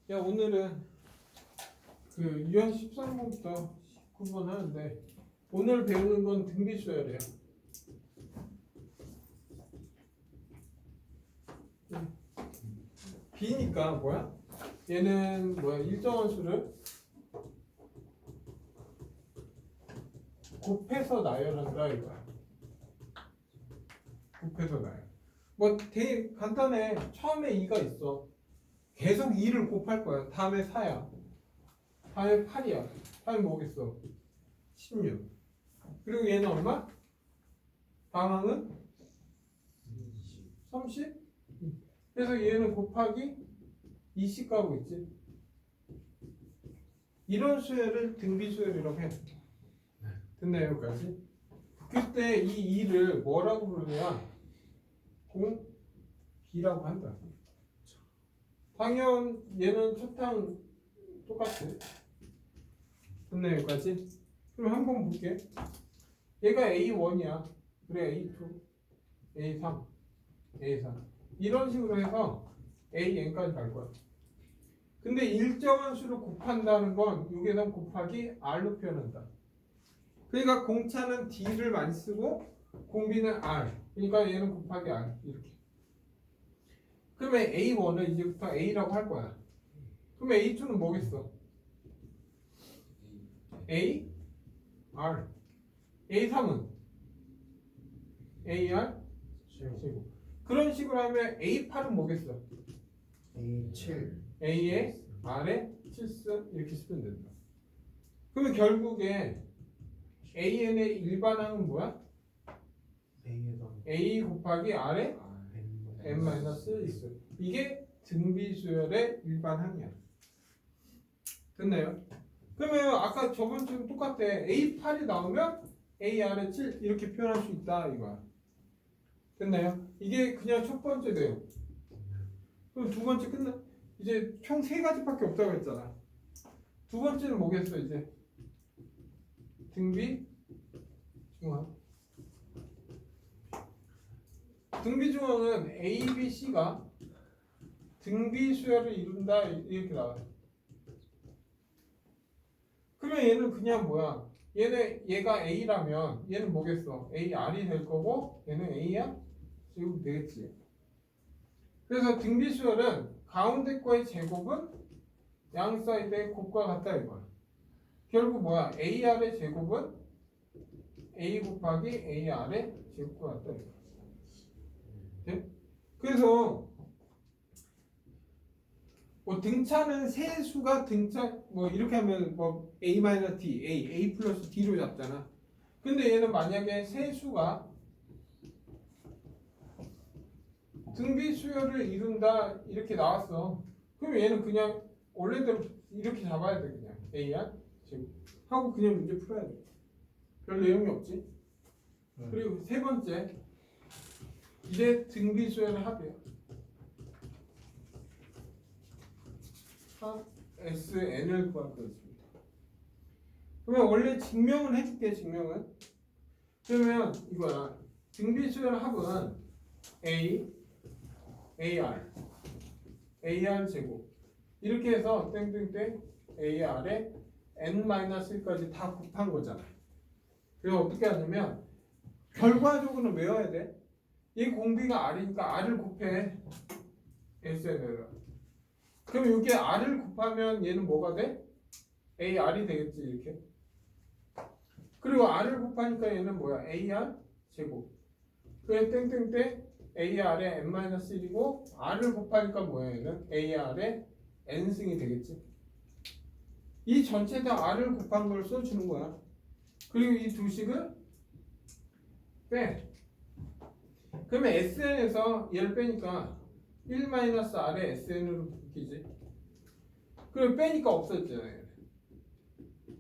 야, 오늘은 그 유형 13번부터 19번 하는데 오늘 배우는 건 등비수열이에요. B니까 뭐야? 얘는 뭐야? 일정한 수를 곱해서 나열한다 이거야. 곱해서 나열. 뭐 되게 간단해. 처음에 2가 있어. 계속 2를 곱할 거야. 다음에 4야. 다음에 8이야. 다음에 뭐겠어? 16. 그리고 얘는 얼마? 방항은 30? 그래서 얘는 곱하기 20 가고 있지. 이런 수열을 등비수열이라고 해. 됐나요, 여기까지? 그때 이 2를 뭐라고 부르냐? 공비라고 한다. 당연 얘는 초탕 똑같지. 됐나요, 여기까지? 그럼 한번 볼게. 얘가 A1이야. 그래, A2, A3, A4 이런 식으로 해서 AN까지 갈 거야. 근데 일정한 수를 곱한다는 건 유계산 곱하기 R로 표현한다. 그러니까 공차는 D를 많이 쓰고 공비는 R. 그러니까 얘는 곱하기 R 이렇게. 그러면 A1은 이제부터 A라고 할 거야. 그러면 A2는 뭐겠어? A, R. A3은 AR 제곱. 그런 식으로 하면 A8은 뭐겠어? A7 A에 R에 7승 이렇게 쓰면 된다. 그러면 결국에 AN의 일반항은 뭐야? A 곱하기 R에 N-1 이게 등비수열의 일반항이야. 됐나요? 그러면 아까 저번처럼 똑같아. A8이 나오면 AR에 7 이렇게 표현할 수 있다 이거야. 됐나요? 이게 그냥 첫 번째 내용. 그럼 두 번째 끝나. 이제 총 세 가지밖에 없다고 했잖아. 두 번째는 뭐겠어 이제? 등비 중항. 등비 중항은 A, B, C가 등비 수열을 이룬다 이렇게 나와. 그러면 얘는 그냥 뭐야? 얘가 A라면 얘는 뭐겠어? AR이 될 거고 얘는 A야? 지금 되겠지. 그래서 등비 수열은 가운데 거의 제곱은 양 사이드의 곱과 같다 이거야. 결국 뭐야? AR의 제곱은 A 곱하기 AR의 제곱과 같다 이거야. 네? 그래서 뭐 등차는 세 수가 등차 뭐 이렇게 하면 뭐 A-D, A 플러스 D로 잡잖아. 근데 얘는 만약에 세 수가 등비 수열을 이룬다 이렇게 나왔어. 그럼 얘는 그냥 원래대로 이렇게 잡아야 돼 그냥 A야 지금 하고 그냥 문제 풀어야 돼. 별 내용이 없지. 그리고 세 번째 이제 등비 수열의 합이야. SN을 구할 거였습니다. 그러면 원래 증명을 해줄게. 증명은 그러면 이거야. 등비 수열 합은 A, AR 제곱 이렇게 해서 땡땡땡 AR에 N-1까지 다 곱한 거잖아. 그래서 어떻게 하냐면 결과적으로는 외워야 돼. 얘 공비가 R이니까 R을 곱해 SN을. 그럼 여기에 R을 곱하면 얘는 뭐가 돼? AR이 되겠지 이렇게. 그리고 R을 곱하니까 얘는 뭐야? AR 제곱. 그래 땡땡땡 AR의 N-1이고 R을 곱하니까 뭐야 얘는? AR의 N승이 되겠지. 이 전체 다 R을 곱한 걸 써주는 거야. 그리고 이 두 식을 빼. 그러면 SN에서 얘를 빼니까 1-R의 SN으로 바뀌지. 그럼 빼니까 없어졌잖아요.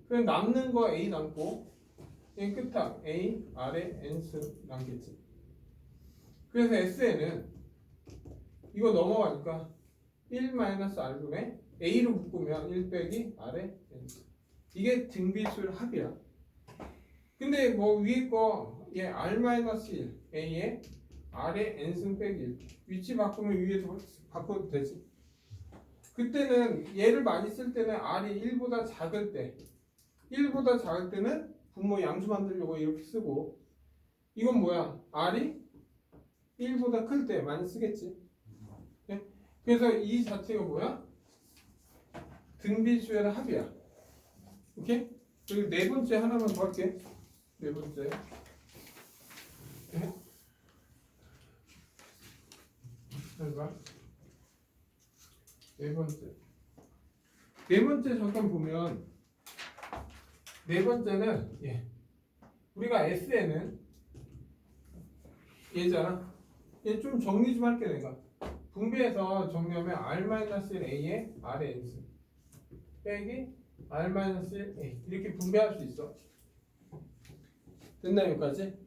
그럼 남는 거 A 남고 얘 끝항 A, R의 N승 남겠지. 그래서 SN은 이거 넘어가니까 1-R분의 A로 묶으면 1 빼기 R의 N승. 이게 등비수열 합이야. 근데 뭐 위에 거 얘 R-1 A에 R의 N승 빼기 1 위치 바꾸면 위에도 바꿔도 되지. 그때는 얘를 많이 쓸 때는 R이 1보다 작을 때 1보다 작을 때는 분모 양수 만들려고 이렇게 쓰고 이건 뭐야? R이 1보다 클 때 많이 쓰겠지. 네? 그래서 이 자체가 뭐야? 등비수열의 합이야. 오케이? 그리고 네 번째 하나만 더 할게. 네 번째. 네? 잘 봐. 네 번째. 네 번째 잠깐 보면 네 번째는 우리가 SN은 얘잖아. 얘 좀 정리 좀 할게 내가. 분배해서 정리하면 R-1A에 R의 N승 빼기 R-1A 이렇게 분배할 수 있어. 됐나 여기까지?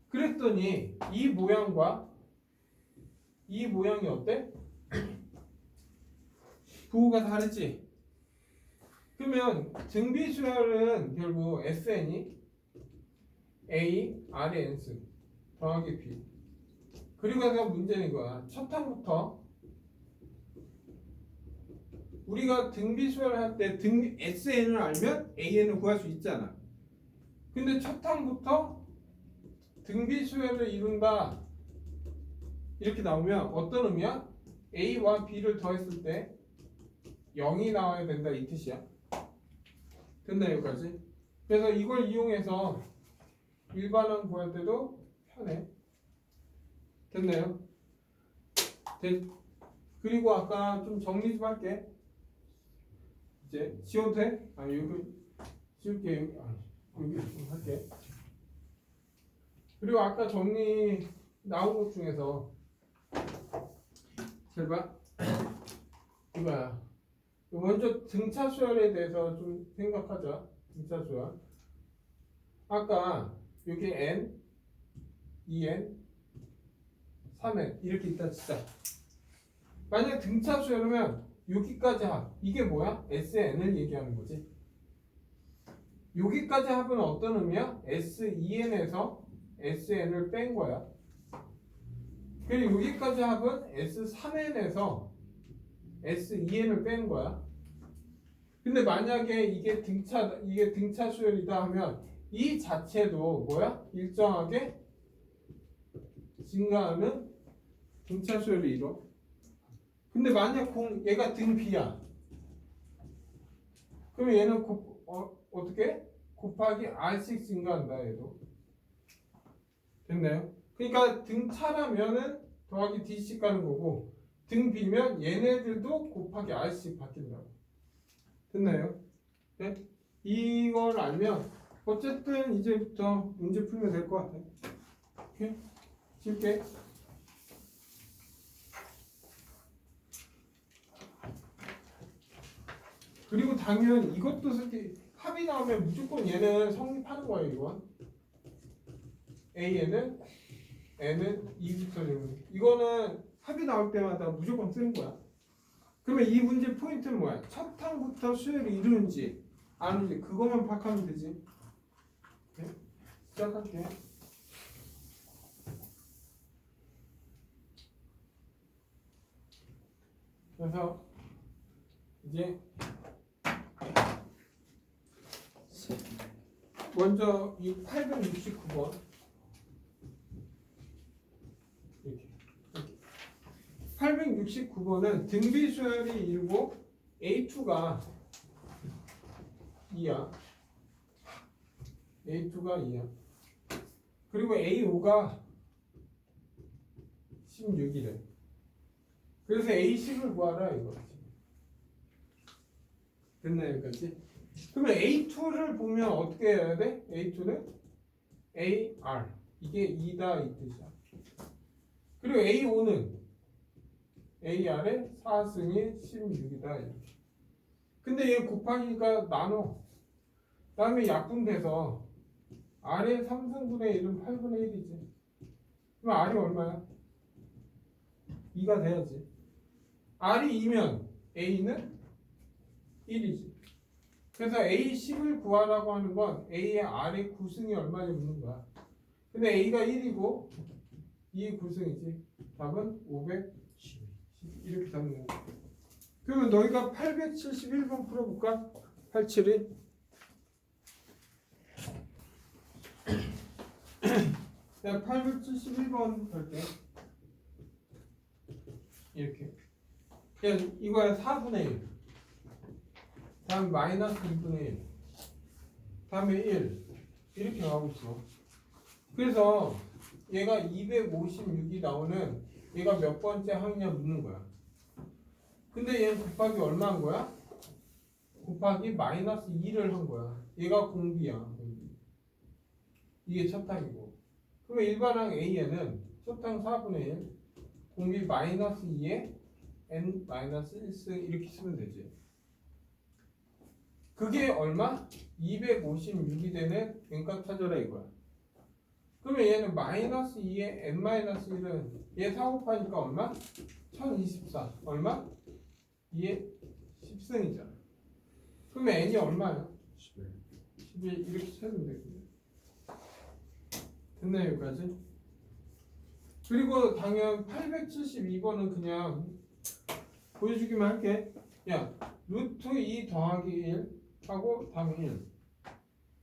그랬더니 이 모양과 이 모양이 어때? 부호가 다르지? 그러면 등비수열은 결국 SN이 A, R의 N승 더하기 B 그리고 내가 문제는 이거야. 첫 항부터 우리가 등비수열 할 때 SN을 알면 AN을 구할 수 있잖아. 근데 첫 항부터 등비수열을 이룬다 이렇게 나오면 어떤 의미야? A와 B를 더했을 때 0이 나와야 된다 이 뜻이야. 됐나 여기까지? 그래서 이걸 이용해서 일반항 구할 때도 편해. 됐나요? 그리고 아까 좀 정리 좀 할게. 이제 지워도 돼? 여기 지울게. 여기 좀 할게. 그리고 아까 정리 나온 것 중에서 잘 봐. 이거야. 먼저 등차 수열에 대해서 좀 생각하자. 등차 수열. 아까 여기 n, 2n, 3n 이렇게 있다 치자. 만약 등차 수열이면 여기까지 합. 이게 뭐야? SN을 얘기하는 거지. 여기까지 합은 어떤 의미야? S2n에서 SN을 뺀 거야. 그리고 여기까지 합은 S3n에서 S2n을 뺀 거야. 근데 만약에 이게 등차 수열이다 하면 이 자체도 뭐야? 일정하게 증가하는 등차 수열을 이뤄. 근데 만약 얘가 등 B야. 그럼 얘는 어떻게? 곱하기 R씩 증가한다 얘도. 됐나요? 그러니까 등 차라면은 더하기 D씩 가는 거고 등 B면 얘네들도 곱하기 R씩 바뀐다고. 됐나요? 네? 이걸 알면 어쨌든 이제부터 문제 풀면 될 것 같아. 오케이? 쉽게. 그리고 당연 이것도 합이 나오면 무조건 얘는 성립하는 거예요. 이건 A에는 N은 2부터 0. 이거는 합이 나올 때마다 무조건 쓰는 거야. 그러면 이 문제 포인트는 뭐야? 첫 항부터 수열이 이루는지 안 이루는지 그것만 파악하면 되지. 네? 시작할게. 그래서 이제 먼저 이 869번 이렇게 869번은 등비수열이 이루고 A2가 2야. A2가 2야. 그리고 A5가 16이래. 그래서 A10을 구하라 이거. 됐나요 여기까지? 그러면 A2를 보면 어떻게 해야 돼? A2는 AR 이게 2다 이 뜻이야. 그리고 A5는 AR의 4승이 16이다 이렇게. 근데 얘 곱하기가 나눠. 다음에 약분돼서 R의 3승분의 1은 8분의 1이지. 그럼 R이 얼마야? 2가 돼야지. R이 2면 A는 1이지. 그래서 A10을 구하라고 하는 건 A의 R의 9승이 얼마인지 묻는 거야. 근데 A가 1이고 2의 9승이지. 답은 510 이렇게 잡는 거야. 그러면 너희가 871번 풀어볼까? 87이 자, 871번 할게. 이렇게. 그냥 이거야 4분의 1. 다음 마이너스 2분의 1. 다음에 1. 이렇게 가고 있어. 그래서 얘가 256이 나오는 얘가 몇 번째 항이냐 묻는 거야. 근데 얘는 곱하기 얼마 한 거야? 곱하기 마이너스 2를 한 거야. 얘가 공비야. 공비. 이게 첫 항이고. 그러면 일반항 A에는 첫 항 4분의 1, 공비 마이너스 2에 n 마이너스 1승 이렇게 쓰면 되지. 그게 얼마? 256이 되는 n값 찾아라 이거야. 그러면 얘는 마이너스 2에 n 마이너스 1은 얘 4 곱하니까 얼마? 1024. 얼마? 2에 10승이잖아. 그러면 n이 얼마야? 11. 11 이렇게 찾으면 되거든. 됐나요 여기까지? 그리고 당연 872번은 그냥 보여주기만 할게. 야, 루트 2 더하기 1 하고 다음에 1.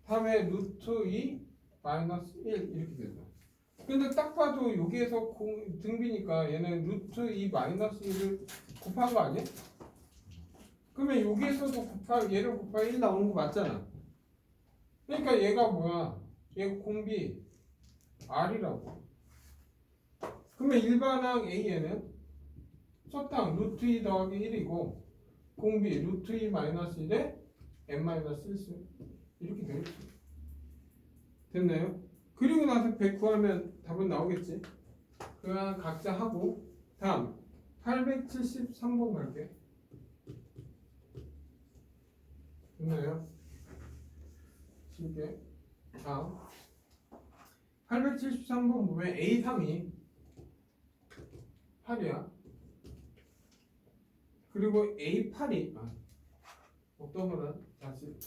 다음에 루트 2 마이너스 1 이렇게 된다. 근데 딱 봐도 여기에서 등비니까 얘는 루트 2 마이너스 1을 곱한 거 아니야? 그러면 여기에서도 얘를 곱하기 1 나오는 거 맞잖아. 그러니까 얘가 뭐야? 얘가 공비 R이라고. 그러면 일반항 A에는 첫 항 루트 2 더하기 1이고 공비 루트 2 마이너스 1에 n 마이너스 1승 이렇게 되겠지. 됐나요? 그리고 나서 100 구하면 답은 나오겠지. 그냥 각자 하고 다음 873번 갈게. 됐나요? 쉽게 다음 873번 보면 A3이 8이야. 그리고 A8이 어떤 거는 다시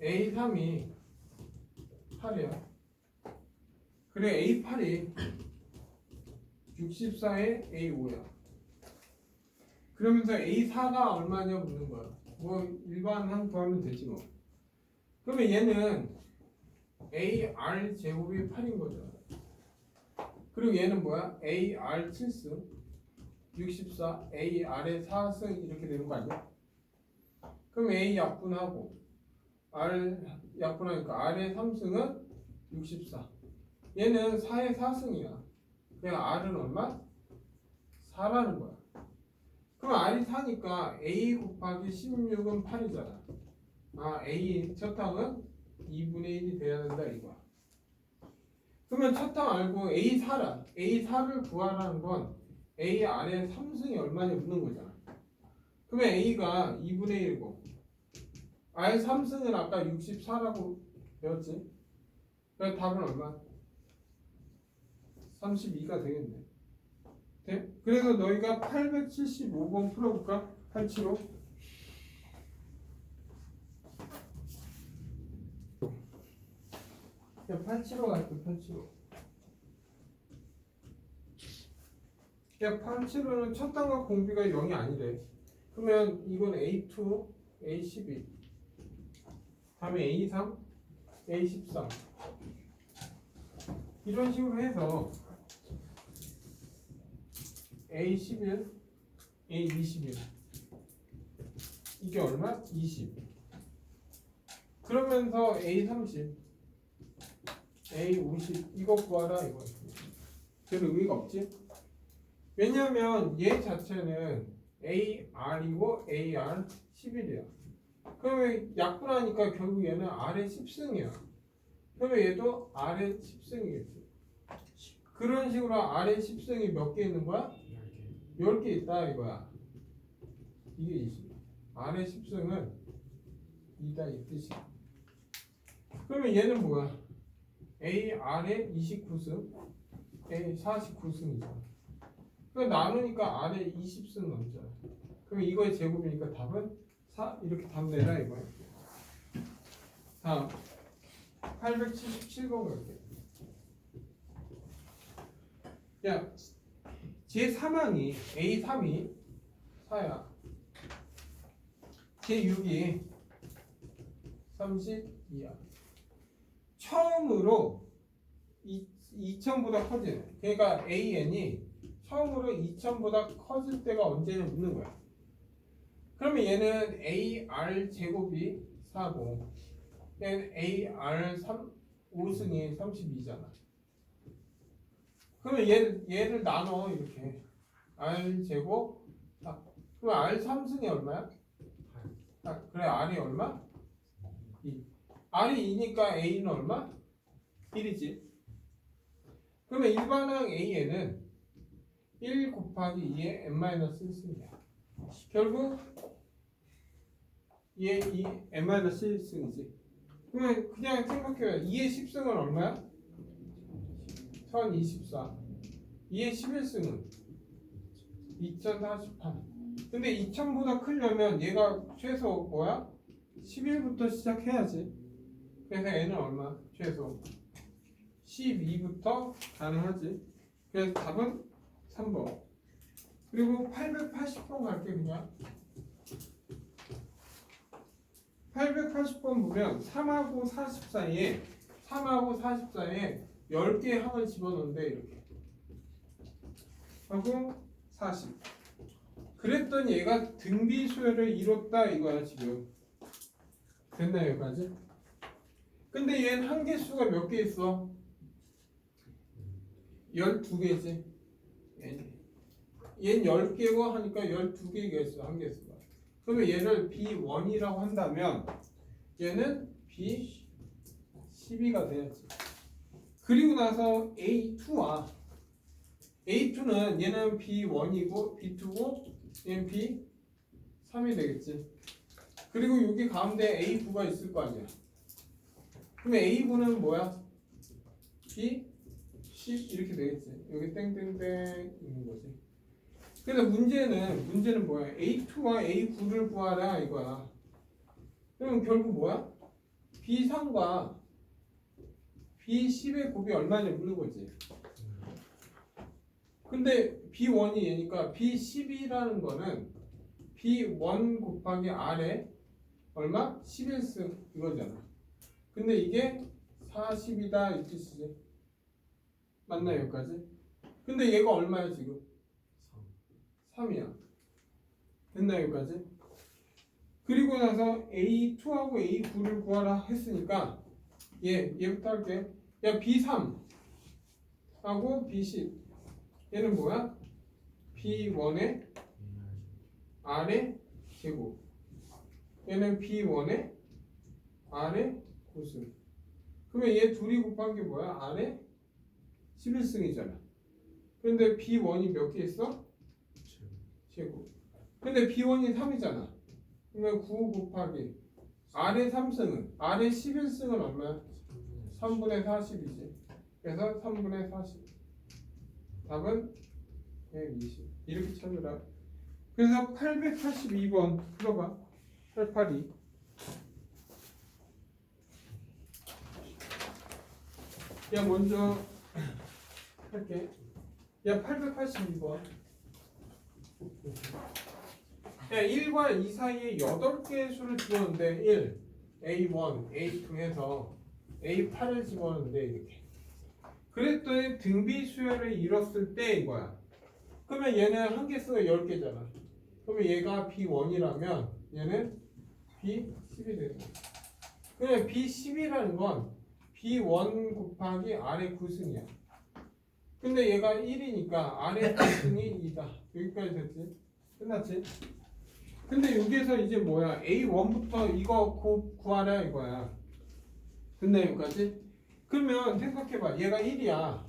A3이 8이야. 그래 A8이 64에 A5야. 그러면서 A4가 얼마냐 묻는 거야. 뭐 일반 한 구하면 되지 뭐. 그러면 얘는 AR 제곱이 8인 거죠. 그리고 얘는 뭐야? AR 7승 64 AR의 4승 이렇게 되는 거 아니야? 그럼 A 약분하고 R 약분하니까 R의 3승은 64. 얘는 4의 4승이야. 그냥 R은 얼마? 4라는 거야. 그럼 R이 4니까 A 곱하기 16은 8이잖아. 아, A 첫 항은 2분의 1이 돼야 된다 이거야. 그러면 첫 항 알고 A4라. A4를 구하라는 건 A R의 3승이 얼마냐 묻는 거잖아. 그러면 A가 2분의 1이고 R의 3승은 아까 64라고 배웠지? 그래서 답은 얼마? 32가 되겠네. 돼? 그래서 너희가 875번 풀어볼까? 87호. 야, 87호 갈게, 87호. 야, 87호는 첫 단과 공비가 0이 아니래. 그러면 이건 A2, A12, 다음에 A3, A13 이런 식으로 해서 A11, A21 이게 얼마? 20. 그러면서 A30, A50 이거 구하라 이거. 별 의미가 없지? 왜냐면 얘 자체는 AR이고 AR 11이야. 그러면 약분하니까 결국 얘는 R의 10승이야. 그러면 얘도 R의 10승이겠지. 그런 식으로 R의 10승이 몇 개 있는 거야? 10개 있다 이거야. 이게 20. R의 10승은 2다 이 뜻이야. 그러면 얘는 뭐야? AR의 29승, A 49승이잖아. 그럼 나누니까 R의 20승 넘잖아. 그럼 이거의 제곱이니까 답은 4 이렇게 답 내라 이거야. 다음 877번 갈게. 야, 제 3항이 A3이 4야. 제6이 32야. 처음으로 2000보다 커지는, 그러니까 AN이 처음으로 2000보다 커질 때가 언제는 묻는 거야. 그러면 얘는 AR 제곱이 4고 얘는 AR 5승이 32잖아. 그러면 얘를 나눠 이렇게 R 제곱 4. 그럼 R 3승이 얼마야? 그래, R이 얼마? 2. R이 2니까 A는 얼마? 1이지. 그러면 일반항 A에는 1 곱하기 2의 n-1승이야. 결국 얘 이 n-1승이지. 그러면 그냥 생각해요. 2의 10승은 얼마야? 1024. 2의 11승은 2048. 근데 2000보다 크려면 얘가 최소 뭐야? 11부터 시작해야지. 그래서 얘는 얼마? 최소 12부터 가능하지. 그래서 답은 3번. 그리고 880번 갈게 그냥. 880번 보면 3하고 40 사이에 10개 항을 집어넣는데 이렇게 하고 40. 그랬더니 얘가 등비수열을 이뤘다 이거야 지금. 됐나 여기까지? 근데 얘는 한개수가 몇 개 있어? 12개지. 얘는 10개고 하니까 12개가 있어 한개수가. 그러면 얘를 B1이라고 한다면 얘는 B12가 돼야지. 그리고 나서 A2와 A2는 얘는 B1이고 B2고 얘는 B3이 되겠지. 그리고 여기 가운데 A9가 있을 거 아니야. 그러면 A9는 뭐야? B10 이렇게 되겠지. 여기 땡땡땡 있는 거지. 그래서 문제는 뭐야? A2와 A9를 구하라 이거야. 그럼 결국 뭐야? B3과 B10의 곱이 얼마냐 묻는 거지. 근데 B1이 얘니까 B12라는 거는 B1 곱하기 R에 얼마? 11승 이거잖아. 근데 이게 40이다 이 뜻이지. 맞나 여기까지? 근데 얘가 얼마야 지금? 3이야. 됐나 여기까지? 그리고 나서 A2하고 A9를 구하라 했으니까 얘부터 할게. 야 B3하고 B10 얘는 뭐야? B1의 R의 제곱. 얘는 B1의 R의 고승. 그러면 얘 둘이 곱한 게 뭐야? R의 11승이잖아. 근데 B1이 몇 개 있어? 제곱. 근데 B1이 3이잖아. 그러면 9 곱하기 R의 3승은 R의 11승은 얼마야? 3분의 40이지. 그래서 3분의 40. 답은 120. 이렇게 찾으라. 그래서 882번 풀어봐. 882. 야 먼저 할게. 야 882번. 야 1과 2 사이에 8개의 수를 집어넣는데 1, A1, A2 해서 A8을 집어넣는데 이렇게. 그랬더니 등비수열을 이뤘을 때 이거야. 그러면 얘는 한개수가 10개잖아. 그러면 얘가 B1이라면 얘는 B10이 되는 거야. 그냥 B10이라는 건 B1 곱하기 R의 9승이야. 근데 얘가 1이니까 R의 9승이 2다. 여기까지 됐지? 끝났지? 근데 여기에서 이제 뭐야? A1부터 이거 구하라 이거야. 됐나 여기까지? 그러면 생각해봐. 얘가 1이야.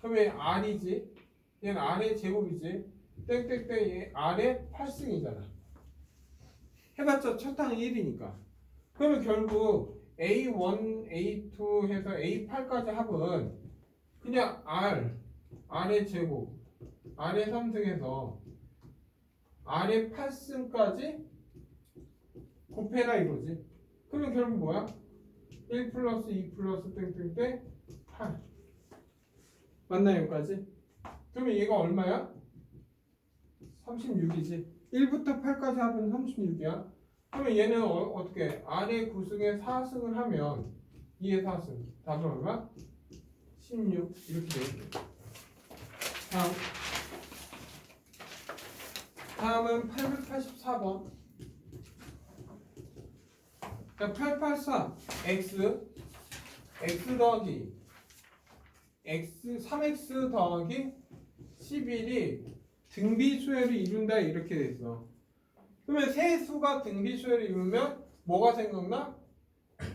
그러면 R이지. 얘는 R의 제곱이지. 땡땡땡 얘 R의 8승이잖아. 해봤자 첫 항이 1이니까. 그러면 결국 A1, A2 해서 A8까지 합은 그냥 R의 제곱, R의 3승에서 R의 8승까지 곱해라 이거지. 그러면 결국 뭐야? 1 플러스 2 플러스 땡땡땡 8. 맞나요 여기까지? 그러면 얘가 얼마야? 36이지. 1부터 8까지 합은 36이야. 그러면 얘는 어떻게 R의 9승에 4승을 하면 2의 4승 답은 얼마? 16 이렇게 되겠네. 다음은 884번. 그러니까 884 x 더하기 x 3x 더하기 11이 등비수열을 이룬다 이렇게 돼 있어. 그러면 세 수가 등비수열을 이루면 뭐가 생각나?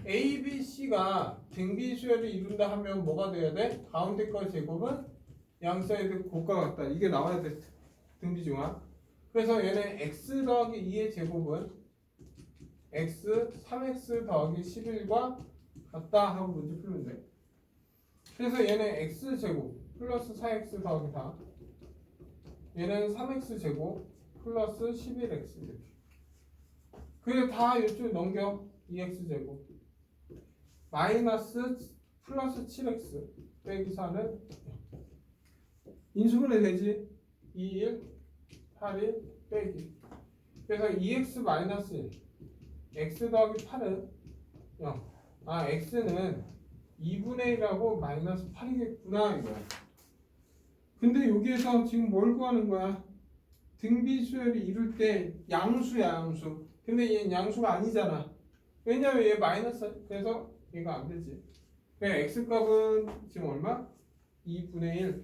A, B, C가 등비수열을 이룬다 하면 뭐가 돼야 돼? 가운데 거 제곱은 양 사이드 곱과 같다. 이게 나와야 돼. 등비중합. 그래서 얘는 x 더하기 2의 제곱은 x 3x 더하기 11과 같다 하고 문제 풀면 돼. 그래서 얘는 x제곱 플러스 4x 더하기 4, 얘는 3x제곱 플러스 11x 이렇게. 그리고 다 이쪽 넘겨. 2x제곱 마이너스 플러스 7x 빼기 4는 인수분해 되지. 2, 1, 8, 1 빼기. 그래서 2x 마이너스 1 x 더하기 8은 0. 아 x는 2분의 1하고 마이너스 8이겠구나 이거야. 근데 여기에서 지금 뭘 구하는 거야? 등비수열이 이룰 때 양수야 양수. 근데 얘는 양수가 아니잖아. 왜냐면 얘 마이너스. 그래서 얘가 안 되지. 그냥 x값은 지금 얼마? 2분의 1.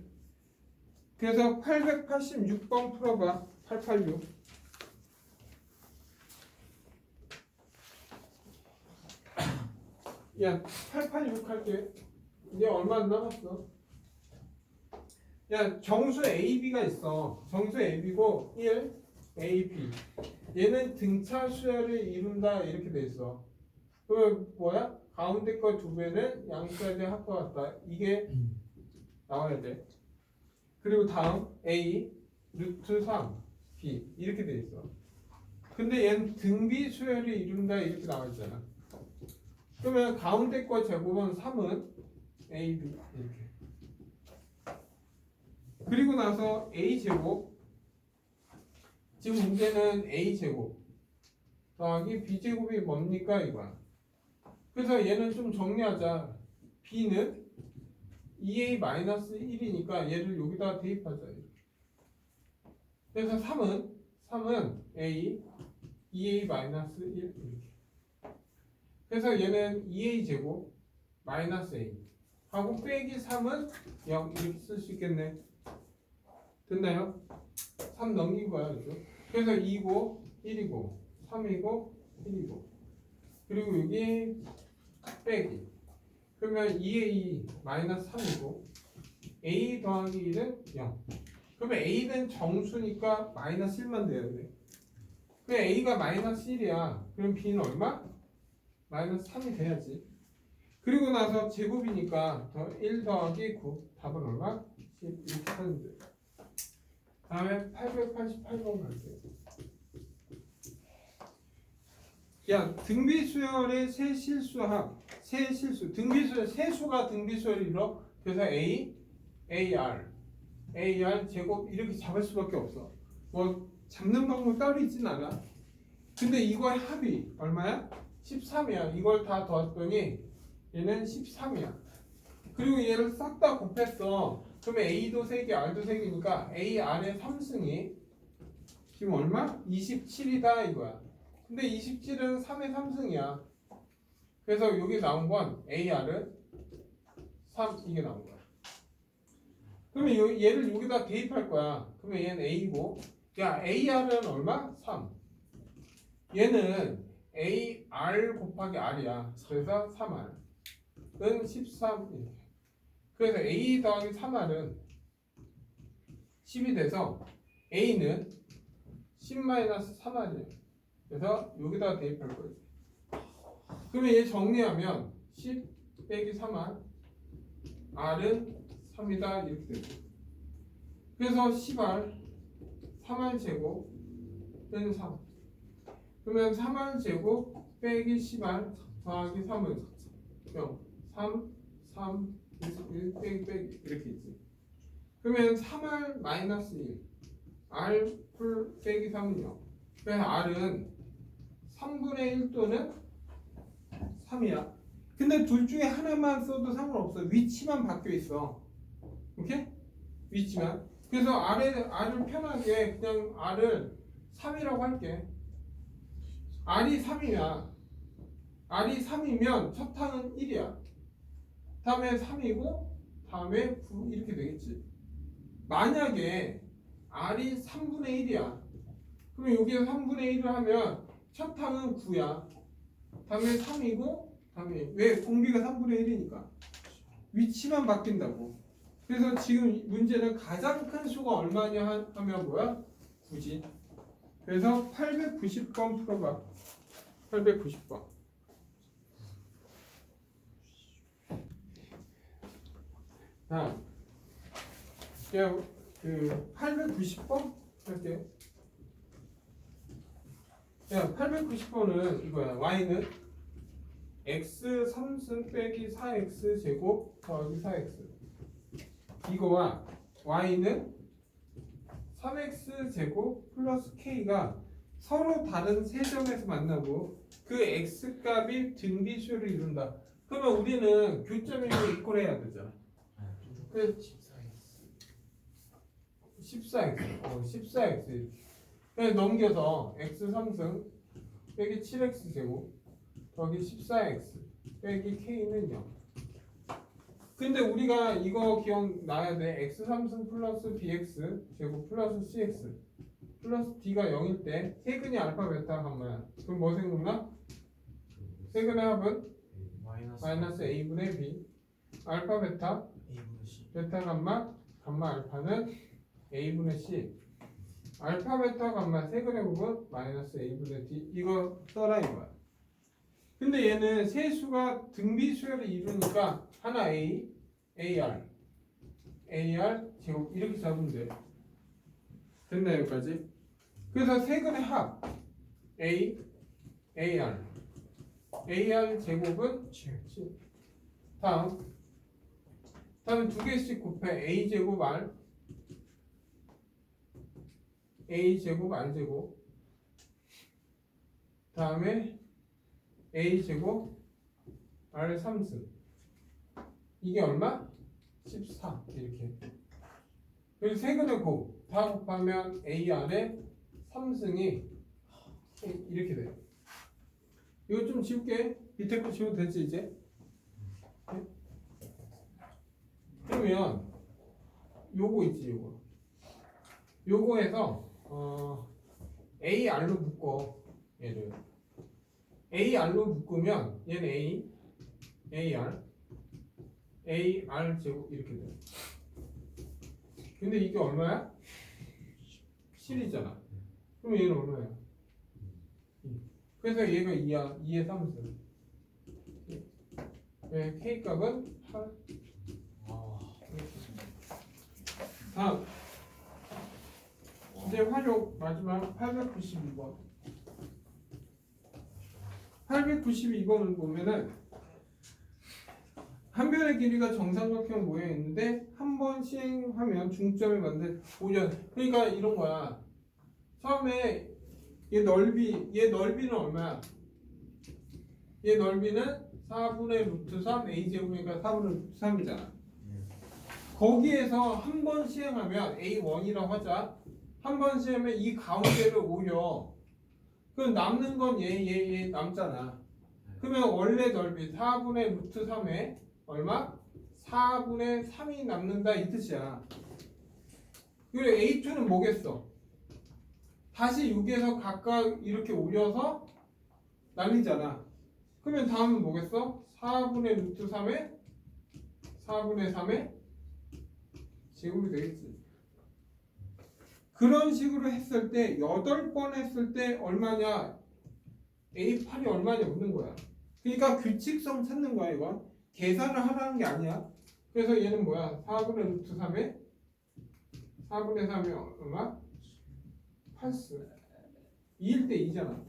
그래서 886번 풀어봐. 886. 야, 886 할게. 이제 얼마 안 남았어. 야, 정수 AB가 있어. 정수 AB고 1, AB. 얘는 등차 수열을 이룬다 이렇게 돼 있어. 그 뭐야? 가운데 거 두 배는 양수에 대한 합과 같다. 이게 나와야 돼. 그리고 다음 A 루트 3 B 이렇게 돼 있어. 근데 얘는 등비 수열을 이룬다 이렇게 나와 있잖아. 그러면 가운데 거 제곱은 3은 A, B 이렇게. 그리고 나서 A 제곱. 지금 문제는 A 제곱 더하기 B 제곱이 뭡니까 이거야. 그래서 얘는 좀 정리하자. B는 2A-1이니까 얘를 여기다 대입하자. 그래서 3은 A 2A-1 이렇게. 그래서 얘는 2A 제곱 마이너스 A 하고 빼기 3은 0 이렇게 쓸 수 있겠네. 됐나요? 3 넘긴 거야 그죠? 그래서 2고 1이고 3이고 1이고 그리고 여기 빼기. 그러면 2A 마이너스 3이고 A 더하기 1은 0. 그러면 A는 정수니까 마이너스 1만 돼야 돼. 그럼 A가 마이너스 1이야. 그럼 B는 얼마? 마이너스 3이 돼야지. 그리고 나서 제곱이니까 1 더하기 9 답은 얼마? 10 이렇게 하면 돼. 다음에 888번 갈게요. 야, 등비수열의 세 실수합, 세 실수, 등비수열 세 수가 등비수열을 이뤄. 그래서 A, AR, AR 제곱 이렇게 잡을 수밖에 없어. 뭐 잡는 방법 따로 있진 않아. 근데 이거의 합이 얼마야? 13이야. 이걸 다 더했더니 얘는 13이야. 그리고 얘를 싹 다 곱했어. 그러면 A도 3개, R도 3개니까 AR의 3승이 지금 얼마? 27이다 이거야. 근데 27은 3의 3승이야. 그래서 여기 나온 건 AR은 3 이게 나온 거야. 그러면 얘를 여기다 대입할 거야. 그러면 얘는 A고, 야 AR은 얼마? 3. 얘는 AR 곱하기 R이야. 그래서 3R은 13 이렇게. 그래서 A 더하기 3R은 10이 돼서 A는 10-3R이에요. 그래서 여기다 대입할 거예요. 그러면 얘 정리하면 10 빼기 3R R은 3이다 이렇게 되고. 그래서 10R 3R 제곱은 3. 그러면 3R 제곱 빼기 10R 더하기 3은 0. 3, 3, 1 빼기 이렇게 있지. 그러면 3R 마이너스 1 R 풀 빼기 3은 0. 그래서 R은 3 3분의 1 또는 3이야. 근데 둘 중에 하나만 써도 상관없어. 위치만 바뀌어 있어. 오케이? 위치만. 그래서 R을 편하게 그냥 R을 3이라고 할게. R이 3이야. R이 3이면 첫 항은 1이야. 다음에 3이고 다음에 9 이렇게 되겠지. 만약에 R이 3분의 1이야. 그럼 여기서 3분의 1을 하면 첫 항은 9야. 다음에 3이고 다음에 왜? 공비가 3분의 1이니까 위치만 바뀐다고. 그래서 지금 문제는 가장 큰 수가 얼마냐 하면 뭐야? 9지. 그래서 890번 풀어봐. 890번. 자, 그냥 그 890번 할게. 야, 890번은 이거야. y는 x 3승 빼기 4x 제곱 더하기 4x. 이거와 y는 3x 제곱 플러스 k가 서로 다른 세 점에서 만나고 그 x 값이 등비수를 이룬다. 그러면 우리는 교점이고 이꼴해야 되잖아. 그래서 14x 14x 이렇게. 그래서 넘겨서 x 3승 빼기 7x 제곱 더하기 14x 빼기 k는 0. 근데 우리가 이거 기억나야 돼. x 3승 플러스 bx 제곱 플러스 cx 플러스 d가 0일 때 세근이 알파 베타 감마야. 그럼 뭐 생각나? 세근의 합은 마이너스 a분의 b 알파 베타 베타 감마 감마 알파는 a분의 c 알파 베타 감마 세근의 부분 마이너스 a분의 d. 이거 써라 이거야. 근데 얘는 세 수가 등비수열을 이루니까 하나 a, ar, ar 제곱 이렇게 잡으면 돼. 됐나 여기까지? 그래서 세근의 합 a, ar, ar 제곱은 7. 다음에 두 개씩 곱해. a 제곱 r, a 제곱 r 제곱. 다음에 a 제곱 r 3승. 이게 얼마? 14 이렇게. 그리고 세근의 곱 다 곱하면 a r에 3승이 이렇게 돼요. 이거 좀 지울게. 밑에 거 지워도 되지 이제? 네? 그러면 요거 있지 요거. 요거에서 a r로 묶어 얘를. a r로 묶으면 얘는 a, ar, ar 제곱 이렇게 돼. 근데 이게 얼마야? 7이잖아. 그럼 얘는 얼마야? 2. 그래서 얘가 2야. 2의 3승. 네, k 값은 8. 다음 이제 활용 마지막 892번. 892번을 보면은 한 변의 길이가 정삼각형 모여 있는데 한 번 시행하면 중점을 만든 보전. 그러니까 이런 거야. 처음에 얘 넓이는 얼마야? 얘 넓이는 4분의 루트 3 a 제곱이니까 4분의 루트 3이잖아. 거기에서 한 번 시행하면 a1이라고 하자. 한 번 시행하면 이 가운데를 오려. 그럼 남는 건 얘 남잖아. 그러면 원래 넓이 4분의 루트 3에 얼마? 4분의 3이 남는다 이 뜻이야. 그리고 A2는 뭐겠어? 다시 여기에서 각각 이렇게 올려서 날리잖아. 그러면 다음은 뭐겠어? 4분의 루트 3에 4분의 3에 제곱이 되겠지. 그런 식으로 했을 때 8번 했을 때 얼마냐? A8이 얼마냐 묻는 거야. 그러니까 규칙성 찾는 거야 이건. 계산을 하라는 게 아니야. 그래서 얘는 뭐야? 4분의 루트 3에 4분의 3이 얼마? 8스 2일 때 2잖아.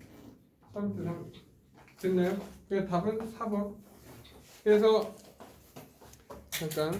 3분 3 됐나요? 그래서 답은 4번. 그래서 잠깐